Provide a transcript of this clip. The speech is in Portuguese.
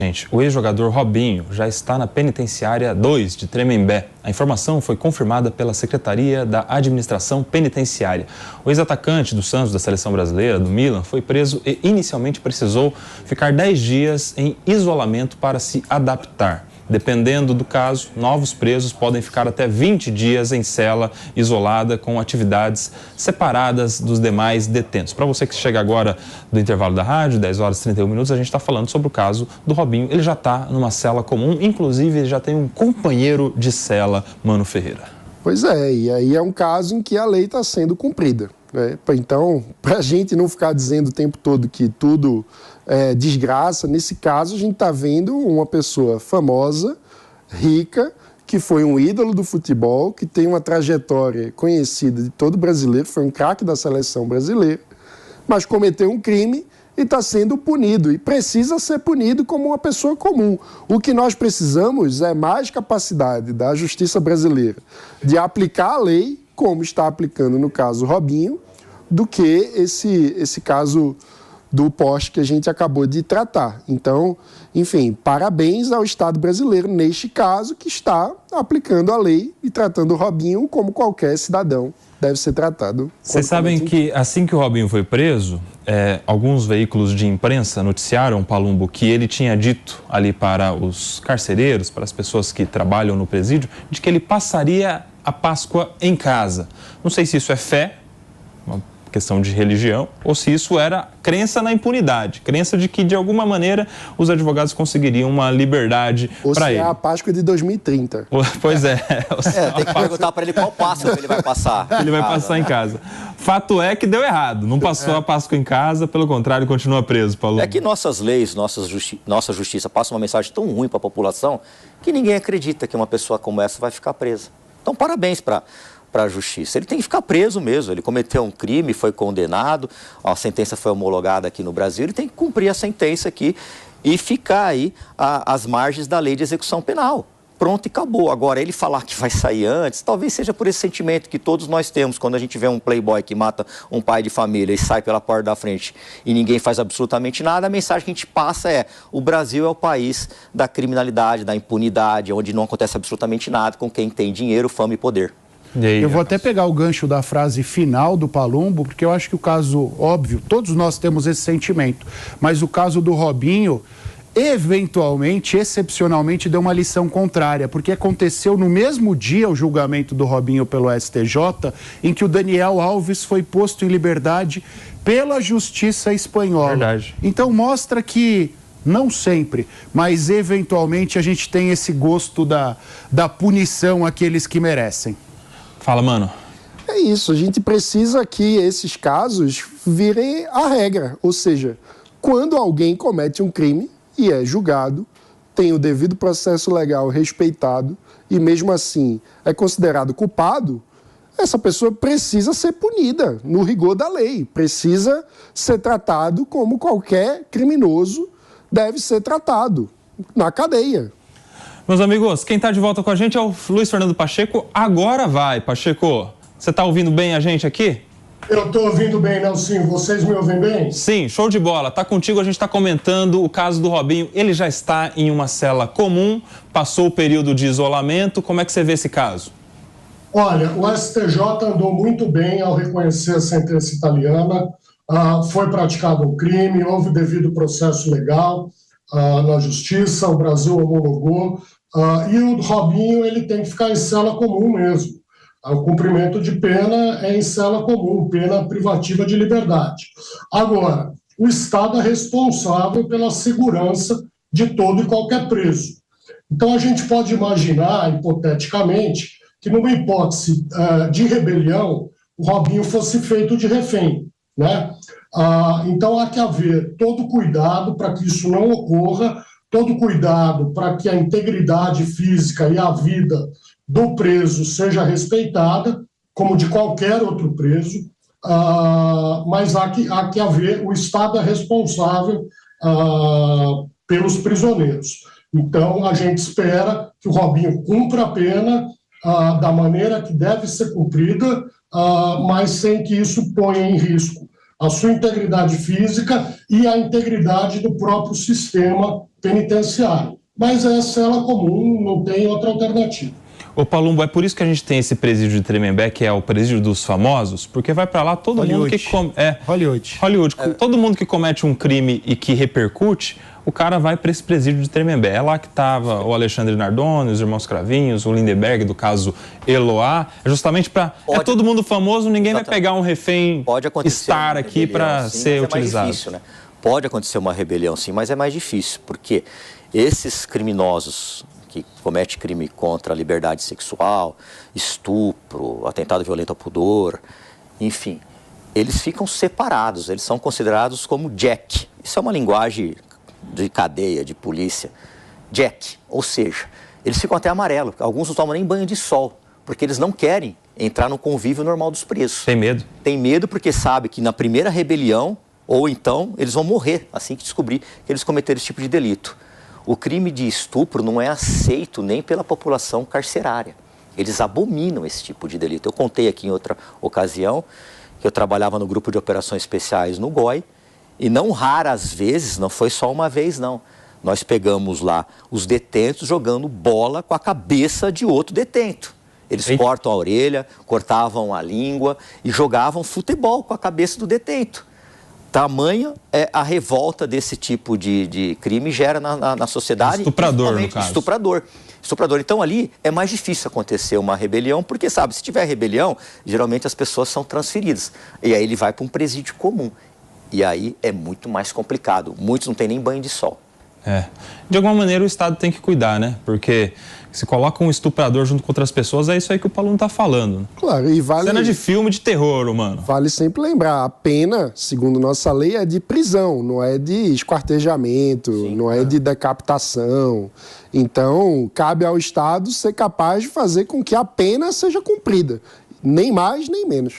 Gente, o ex-jogador Robinho já está na penitenciária 2 de Tremembé. A informação foi confirmada pela Secretaria da Administração Penitenciária. O ex-atacante do Santos, da Seleção Brasileira, do Milan, foi preso e inicialmente precisou ficar 10 dias em isolamento para se adaptar. Dependendo do caso, novos presos podem ficar até 20 dias em cela isolada com atividades separadas dos demais detentos. Para você que chega agora do intervalo da rádio, 10 horas e 31 minutos, a gente está falando sobre o caso do Robinho. Ele já está numa cela comum, inclusive ele já tem um companheiro de cela, Mano Ferreira. Pois é, e aí é um caso em que a lei está sendo cumprida, né? Então, para a gente não ficar dizendo o tempo todo que tudo é desgraça, nesse caso a gente está vendo uma pessoa famosa, rica, que foi um ídolo do futebol, que tem uma trajetória conhecida de todo brasileiro, foi um craque da seleção brasileira, mas cometeu um crime e está sendo punido, e precisa ser punido como uma pessoa comum. O que nós precisamos é mais capacidade da justiça brasileira de aplicar a lei, como está aplicando no caso Robinho, do que esse caso do poste que a gente acabou de tratar. Então, enfim, parabéns ao Estado brasileiro neste caso que está aplicando a lei e tratando o Robinho como qualquer cidadão deve ser tratado. Vocês sabem que assim que o Robinho foi preso, alguns veículos de imprensa noticiaram, Palumbo, que ele tinha dito ali para os carcereiros, para as pessoas que trabalham no presídio, de que ele passaria a Páscoa em casa. Não sei se isso é fé, uma questão de religião, ou se isso era crença na impunidade, crença de que, de alguma maneira, os advogados conseguiriam uma liberdade para ele. Ou se é a Páscoa de 2030. Pois é. Tem que perguntar para ele qual Páscoa que ele vai passar. Ele vai passar em casa. Fato é que deu errado, não passou a Páscoa em casa, pelo contrário, continua preso, Paulo. É que nossas leis, nossa justiça passa uma mensagem tão ruim para a população que ninguém acredita que uma pessoa como essa vai ficar presa. Então, parabéns para a justiça. Ele tem que ficar preso mesmo, ele cometeu um crime, foi condenado, a sentença foi homologada aqui no Brasil, ele tem que cumprir a sentença aqui e ficar aí às margens da lei de execução penal. Pronto e acabou. Agora, ele falar que vai sair antes, talvez seja por esse sentimento que todos nós temos quando a gente vê um playboy que mata um pai de família e sai pela porta da frente e ninguém faz absolutamente nada, a mensagem que a gente passa é: o Brasil é o país da criminalidade, da impunidade, onde não acontece absolutamente nada com quem tem dinheiro, fama e poder. Eu vou até pegar o gancho da frase final do Palumbo, porque eu acho que o caso, óbvio, todos nós temos esse sentimento, mas o caso do Robinho, eventualmente, excepcionalmente, deu uma lição contrária, porque aconteceu no mesmo dia o julgamento do Robinho pelo STJ, em que o Daniel Alves foi posto em liberdade pela Justiça Espanhola. Verdade. Então mostra que não sempre, mas eventualmente a gente tem esse gosto da punição àqueles que merecem. Fala, Mano. É isso, a gente precisa que esses casos virem a regra, ou seja, quando alguém comete um crime e é julgado, tem o devido processo legal respeitado e mesmo assim é considerado culpado, essa pessoa precisa ser punida no rigor da lei, precisa ser tratado como qualquer criminoso deve ser tratado, na cadeia. Meus amigos, quem está de volta com a gente é o Luiz Fernando Pacheco. Agora vai, Pacheco. Você está ouvindo bem a gente aqui? Eu estou ouvindo bem, Nelsinho. Vocês me ouvem bem? Sim, show de bola. Tá contigo, a gente está comentando o caso do Robinho. Ele já está em uma cela comum, passou o período de isolamento. Como é que você vê esse caso? Olha, o STJ andou muito bem ao reconhecer a sentença italiana. Foi praticado um crime, houve devido processo legal na justiça, o Brasil homologou. E o Robinho, ele tem que ficar em cela comum mesmo. O cumprimento de pena é em cela comum, pena privativa de liberdade. Agora, o Estado é responsável pela segurança de todo e qualquer preso. Então, a gente pode imaginar, hipoteticamente, que numa hipótese de rebelião, o Robinho fosse feito de refém, né? Então, há que haver todo cuidado para que isso não ocorra, todo cuidado para que a integridade física e a vida do preso seja respeitada, como de qualquer outro preso, mas há que haver, o Estado é responsável pelos prisioneiros. Então, a gente espera que o Robinho cumpra a pena da maneira que deve ser cumprida, mas sem que isso ponha em risco a sua integridade física e a integridade do próprio sistema penitenciário. Mas é cela comum, não tem outra alternativa. Ô Palumbo, é por isso que a gente tem esse presídio de Tremembé, que é o presídio dos famosos, porque vai para lá todo Hollywood. mundo que... Hollywood. Todo mundo que comete um crime e que repercute, o cara vai para esse presídio de Tremembé. É lá que estava o Alexandre Nardoni, os irmãos Cravinhos, o Lindenberg, do caso Eloá. É justamente para... É todo mundo famoso, ninguém vai pegar um refém estar aqui para ser utilizado. Mais difícil, né? Pode acontecer uma rebelião, sim, mas é mais difícil, porque esses criminosos que cometem crime contra a liberdade sexual, estupro, atentado violento ao pudor, enfim, eles ficam separados, eles são considerados como Jack. Isso é uma linguagem de cadeia, de polícia. Jack, ou seja, eles ficam até amarelo. Alguns não tomam nem banho de sol, porque eles não querem entrar no convívio normal dos presos. Tem medo? Tem medo porque sabe que na primeira rebelião, ou então, eles vão morrer assim que descobrir que eles cometeram esse tipo de delito. O crime de estupro não é aceito nem pela população carcerária. Eles abominam esse tipo de delito. Eu contei aqui em outra ocasião que eu trabalhava no grupo de operações especiais no GOI, e não raras vezes, não foi só uma vez não, nós pegamos lá os detentos jogando bola com a cabeça de outro detento. Eles cortam a orelha, cortavam a língua e jogavam futebol com a cabeça do detento. Tamanha é a revolta desse tipo de crime gera na sociedade. Estuprador, no caso. Estuprador. Então, ali é mais difícil acontecer uma rebelião, porque, sabe, se tiver rebelião, geralmente as pessoas são transferidas. E aí ele vai para um presídio comum. E aí é muito mais complicado. Muitos não têm nem banho de sol. De alguma maneira o Estado tem que cuidar, né? Porque se coloca um estuprador junto com outras pessoas, é isso aí que o Paulo está falando. Claro, e vale... Cena de filme de terror, mano. Vale sempre lembrar, a pena, segundo nossa lei, é de prisão, não é de esquartejamento, não é de decapitação. Então, cabe ao Estado ser capaz de fazer com que a pena seja cumprida, nem mais nem menos.